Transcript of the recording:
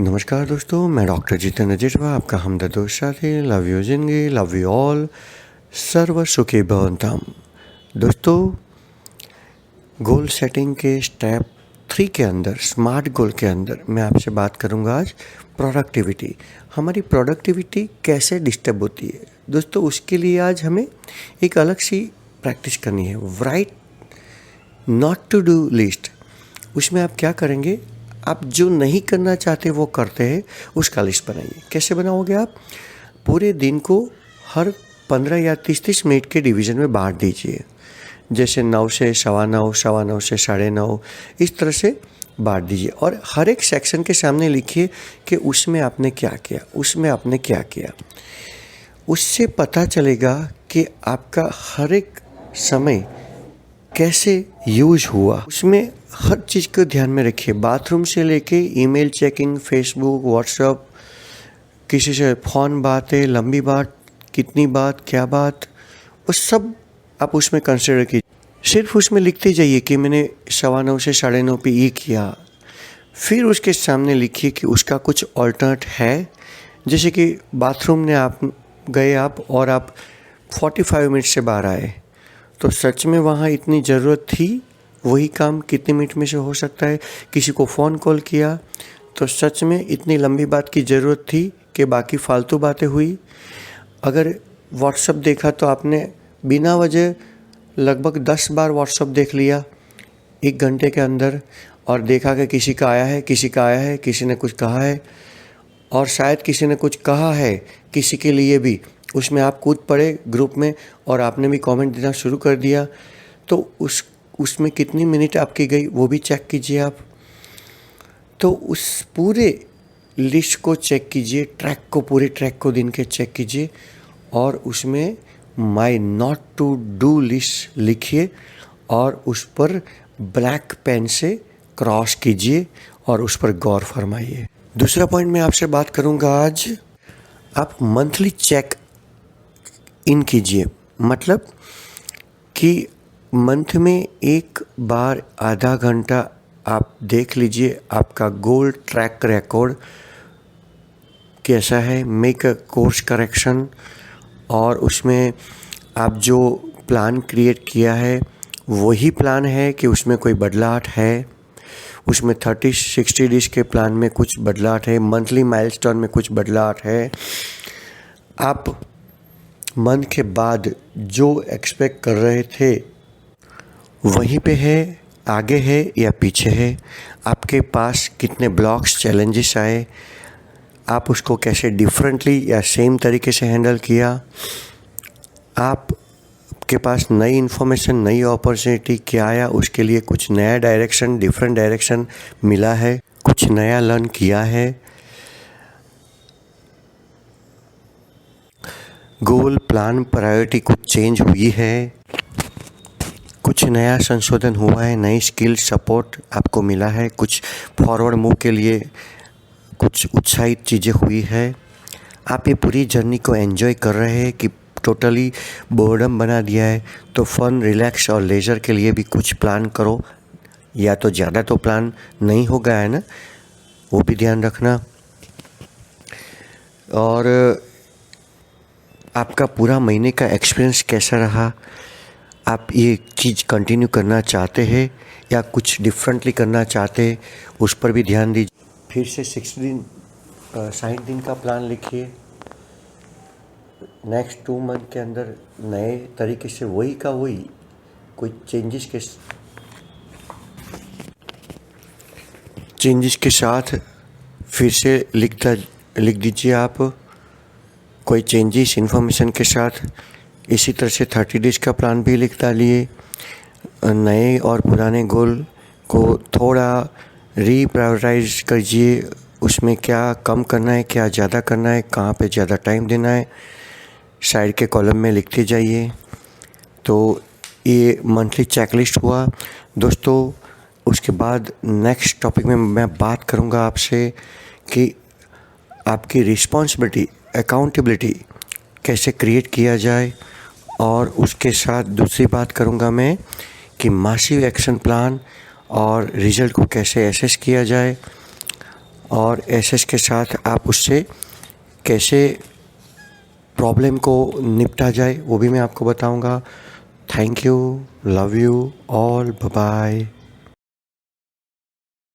नमस्कार दोस्तों, मैं डॉक्टर जितेंद्र जिटवा, आपका हमदर्द दोस्त साथी। लव यू जिंदगी, लव यू ऑल, सर्व सुखी भवंतम। दोस्तों, गोल सेटिंग के स्टेप 3 के अंदर, स्मार्ट गोल के अंदर मैं आपसे बात करूंगा आज प्रोडक्टिविटी। हमारी प्रोडक्टिविटी कैसे डिस्टर्ब होती है दोस्तों, उसके लिए आज हमें एक अलग सी प्रैक्टिस करनी है। Write not to do list. उसमें आप क्या करेंगे, आप जो नहीं करना चाहते वो करते हैं, उसका लिस्ट बनाइए। कैसे बनाओगे आप? पूरे दिन को हर 15 या 30-30 मिनट के डिवीज़न में बांट दीजिए। जैसे 9 से 9:15, 9:15 से 9:30, इस तरह से बांट दीजिए। और हर एक सेक्शन के सामने लिखिए कि उसमें आपने क्या किया, उसमें आपने क्या किया। उससे पता चलेगा कि आपका हर एक समय कैसे यूज हुआ। उसमें हर चीज़ को ध्यान में रखिए, बाथरूम से लेके ईमेल चेकिंग, फेसबुक, व्हाट्सएप, किसी से फ़ोन बातें, लंबी बात, कितनी बात, क्या बात, वो सब आप उसमें कंसिडर कीजिए। सिर्फ उसमें लिखते जाइए कि मैंने 9:15 से 9:30 पे ये किया। फिर उसके सामने लिखिए कि उसका कुछ ऑल्टरनेट है। जैसे कि बाथरूम ने आप गए और आप 45 मिनट से बाहर आए, तो सच में वहाँ इतनी ज़रूरत थी? वही काम कितने मिनट में से हो सकता है? किसी को फ़ोन कॉल किया तो सच में इतनी लंबी बात की ज़रूरत थी कि बाकी फालतू बातें हुई? अगर व्हाट्सएप देखा तो आपने बिना वजह लगभग 10 बार व्हाट्सएप देख लिया 1 घंटे के अंदर, और देखा कि किसी का आया है, किसी का आया है, किसी ने कुछ कहा है, और शायद किसी ने कुछ कहा है किसी के लिए भी, उसमें आप कूद पड़े ग्रुप में और आपने भी कमेंट देना शुरू कर दिया। तो उसमें कितनी मिनट आपकी गई वो भी चेक कीजिए आप। तो उस पूरे लिस्ट को चेक कीजिए, पूरे ट्रैक को दिन के चेक कीजिए, और उसमें माई नॉट टू डू लिस्ट लिखिए और उस पर ब्लैक पेन से क्रॉस कीजिए और उस पर गौर फरमाइए। दूसरा पॉइंट मैं आपसे बात करूंगा आज, आप मंथली चेक इन कीजिए। मतलब कि मंथ में एक बार आधा घंटा आप देख लीजिए आपका गोल ट्रैक रिकॉर्ड कैसा है, मेक अ कोर्स करेक्शन, और उसमें आप जो प्लान क्रिएट किया है वही प्लान है कि उसमें कोई बदलाव है, उसमें 30-60 डेज के प्लान में कुछ बदलाव है, मंथली माइलस्टोन में कुछ बदलाव है। आप मंथ के बाद जो एक्सपेक्ट कर रहे थे वहीं पे है, आगे है या पीछे है, आपके पास कितने ब्लॉक्स, चैलेंजेस आए, आप उसको कैसे डिफरेंटली या सेम तरीके से हैंडल किया, आपके पास नई इन्फॉर्मेशन, नई अपॉर्चुनिटी क्या आया, उसके लिए कुछ नया डायरेक्शन, डिफरेंट डायरेक्शन मिला है, कुछ नया लर्न किया है, गोल, प्लान, प्रायोरिटी कुछ चेंज हुई है, कुछ नया संशोधन हुआ है, नई स्किल सपोर्ट आपको मिला है, कुछ फॉरवर्ड मूव के लिए कुछ उत्साहित चीज़ें हुई है। आप ये पूरी जर्नी को एंजॉय कर रहे हैं कि टोटली बोर्डम बना दिया है? तो फन, रिलैक्स और लेजर के लिए भी कुछ प्लान करो, या तो ज़्यादा तो प्लान नहीं हो गया है ना, वो भी ध्यान रखना। और आपका पूरा महीने का एक्सपीरियंस कैसा रहा? आप ये चीज़ कंटिन्यू करना चाहते हैं या कुछ डिफरेंटली करना चाहते हैं, उस पर भी ध्यान दीजिए। फिर से 60 दिन का प्लान लिखिए। नेक्स्ट 2 मंथ के अंदर नए तरीके से वही का वही, कोई चेंजेस के साथ फिर से लिख दीजिए आप, कोई चेंजेस इन्फॉर्मेशन के साथ। इसी तरह से 30 डेज का प्लान भी लिख डालिए। नए और पुराने गोल को थोड़ा रीप्रायोरिटाइज कीजिए, उसमें क्या कम करना है, क्या ज़्यादा करना है, कहाँ पे ज़्यादा टाइम देना है, साइड के कॉलम में लिखते जाइए। तो ये मंथली चेकलिस्ट हुआ दोस्तों। उसके बाद नेक्स्ट टॉपिक में मैं बात करूँगा आपसे कि आपकी रिस्पॉन्सिबिलिटी, अकाउंटेबिलिटी कैसे क्रिएट किया जाए, और उसके साथ दूसरी बात करूँगा मैं कि मासिव एक्शन प्लान और रिज़ल्ट को कैसे एसेस किया जाए, और एसएस के साथ आप उससे कैसे प्रॉब्लम को निपटा जाए वो भी मैं आपको बताऊंगा। Thank you, love you all, bye bye.